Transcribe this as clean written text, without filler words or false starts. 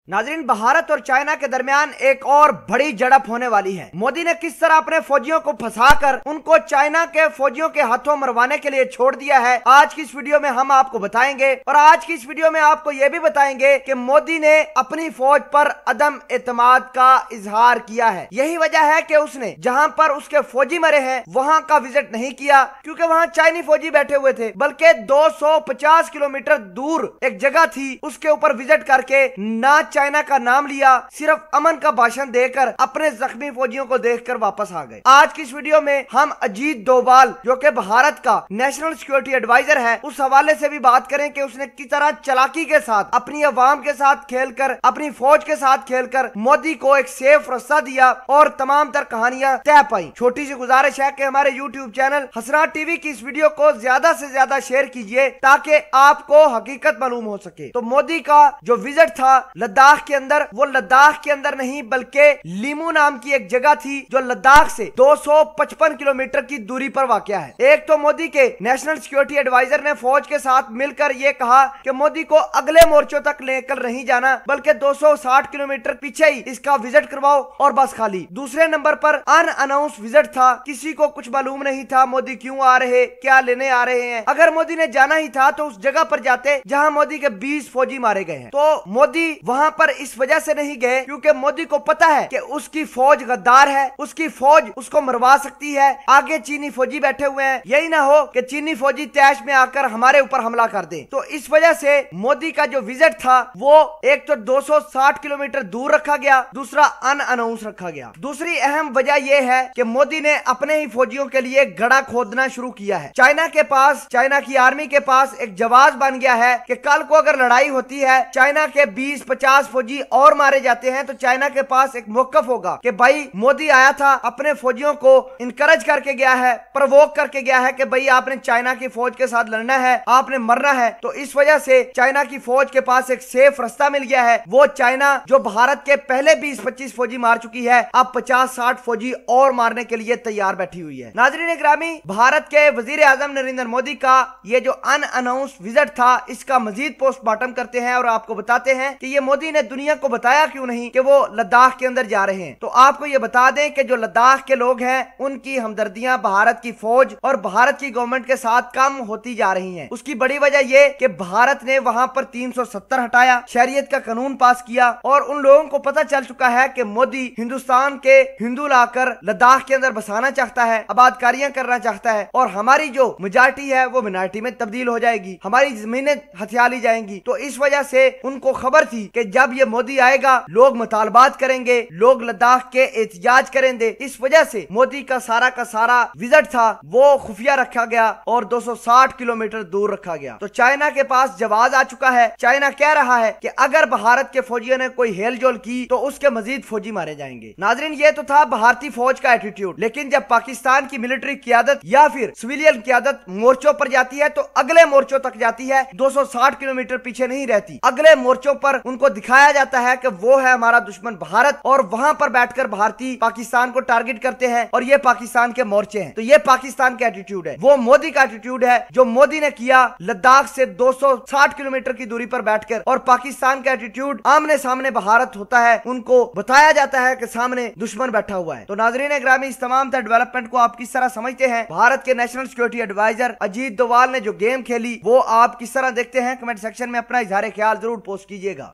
नाजरीन, भारत और चाइना के दरमियान एक और बड़ी झड़प होने वाली है। मोदी ने किस तरह अपने फौजियों को फंसाकर उनको चाइना के फौजियों के हाथों मरवाने के लिए छोड़ दिया है, आज की इस वीडियो में हम आपको बताएंगे। और आज की इस वीडियो में आपको यह भी बताएंगे कि मोदी ने अपनी फौज पर अदम एतमाद का इजहार किया है। यही वजह है कि उसने जहां पर उसके फौजी मरे हैं वहां का विजिट नहीं किया, क्योंकि वहां चाइनी फौजी बैठे हुए थे, बल्कि 250 किलोमीटर दूर एक जगह थी, उसके ऊपर विजिट करके ना चाइना का नाम लिया, सिर्फ अमन का भाषण देकर अपने जख्मी फौजियों को देखकर वापस आ गए। आज की इस वीडियो में हम अजीत डोभाल, जो कि भारत का नेशनल सिक्योरिटी एडवाइजर है, उस हवाले से भी बात करें कि उसने किस तरह चालाकी के साथ अपनी अवाम के साथ खेलकर, अपनी फौज के साथ खेलकर मोदी को एक सेफ रास्ता दिया और तमाम तर कहानियां तय पाई। छोटी सी गुजारिश है कि हमारे यूट्यूब चैनल हसरात टीवी की इस वीडियो को ज्यादा से ज्यादा शेयर कीजिए ताकि आपको हकीकत मालूम हो सके। तो मोदी का जो विजिट था लद्दाख के अंदर, वो लद्दाख के अंदर नहीं बल्कि लीमू नाम की एक जगह थी जो लद्दाख से 255 किलोमीटर की दूरी पर वाक़या है। एक तो मोदी के नेशनल सिक्योरिटी एडवाइजर ने फौज के साथ मिलकर यह कहा कि मोदी को अगले मोर्चों तक लेकर नहीं जाना, बल्कि 260 किलोमीटर पीछे ही इसका विजिट करवाओ और बस खाली। दूसरे नंबर पर अनअनाउंस विजिट था, किसी को कुछ मालूम नहीं था मोदी क्यों आ रहे, क्या लेने आ रहे हैं। अगर मोदी ने जाना ही था तो उस जगह पर जाते जहां मोदी के 20 फौजी मारे गए हैं। तो मोदी वहां पर इस वजह से नहीं गए क्योंकि मोदी को पता है कि उसकी फौज गद्दार है, उसकी फौज उसको मरवा सकती है। आगे चीनी फौजी बैठे हुए हैं, यही ना हो कि चीनी फौजी तैश में आकर हमारे ऊपर हमला कर दे। तो इस वजह से मोदी का जो विजिट था वो एक तो 260 किलोमीटर दूर रखा गया, दूसरा अनअनाउंस रखा गया। दूसरी अहम वजह यह है कि मोदी ने अपने ही फौजियों के लिए गड़ा खोदना शुरू किया है। चाइना के पास, चाइना की आर्मी के पास एक जवाब बन गया है कि कल को अगर लड़ाई होती है, चाइना के 20-50 फौजी और मारे जाते हैं, तो चाइना के पास एक मौकफ होगा कि भाई मोदी आया था, अपने फौजियों को इनकरेज करके गया है, प्रवोक करके गया है कि भाई आपने चाइना की फौज के साथ लड़ना है, आपने मरना है। तो इस वजह से चाइना की फौज के पास एक सेफ रास्ता मिल गया है। वो चाइना जो भारत के पहले 20-25 फौजी मार चुकी है, अब 50-60 फौजी और मारने के लिए तैयार बैठी हुई है। नाजरीन ग्रामी, भारत के वजीर आजम नरेंद्र मोदी का ये जो अनअनाउंस विजिट था, इसका मजीद पोस्टमार्टम करते हैं और आपको बताते हैं कि ये मोदी ने दुनिया को बताया क्यों नहीं कि वो लद्दाख के अंदर जा रहे हैं। तो आपको ये बता दें कि जो लद्दाख के लोग हैं उनकी हमदर्दियां भारत की फौज और भारत की गवर्नमेंट के साथ कम होती जा रही हैं। उसकी बड़ी वजह ये कि भारत ने वहां पर 370 हटाया, शरीयत का कानून पास किया और उन लोगों को पता चल चुका है कि मोदी हिंदुस्तान के हिंदू लाकर लद्दाख के अंदर बसाना चाहता है, आबादकारियां करना चाहता है और हमारी जो मेजॉरिटी है वो मिनॉरिटी में तब्दील हो जाएगी, हमारी जमीनें हथिया ली जाएंगी। तो इस वजह से उनको खबर थी कि जब ये मोदी आएगा लोग मुतालबात करेंगे, लोग लद्दाख के एहतजाज करेंगे। इस वजह से मोदी का सारा विजिट था वो खुफिया रखा गया और 260 किलोमीटर दूर रखा गया। तो चाइना के पास जवाब आ चुका है। चाइना कह रहा है कि अगर भारत के फौजियों ने कोई हेलजोल की तो उसके मजीद फौजी मारे जाएंगे। नाजरीन, ये तो था भारतीय फौज का एटीट्यूड, लेकिन जब पाकिस्तान की मिलिट्री क्यादत या फिर सिविलियन क्यादत मोर्चों पर जाती है तो अगले मोर्चों तक जाती है, 260 किलोमीटर पीछे नहीं रहती। अगले मोर्चों पर उनको दिखाया जाता है कि वो है हमारा दुश्मन भारत और वहां पर बैठकर भारतीय पाकिस्तान को टारगेट करते हैं और ये पाकिस्तान के मोर्चे हैं। तो ये पाकिस्तान का एटीट्यूड है, वो मोदी का एटीट्यूड है जो मोदी ने किया लद्दाख से 260 किलोमीटर की दूरी पर बैठकर। और पाकिस्तान का एटीट्यूड आमने सामने भारत होता है, उनको बताया जाता है कि सामने दुश्मन बैठा हुआ है। तो नाजरीन ग्रामी, इस तमाम डेवलपमेंट को आप किस तरह समझते हैं? भारत के national security adviser Ajit Doval ने जो गेम खेली वो आप किस तरह देखते हैं? कमेंट सेक्शन में अपना इजहार ख्याल जरूर पोस्ट कीजिएगा।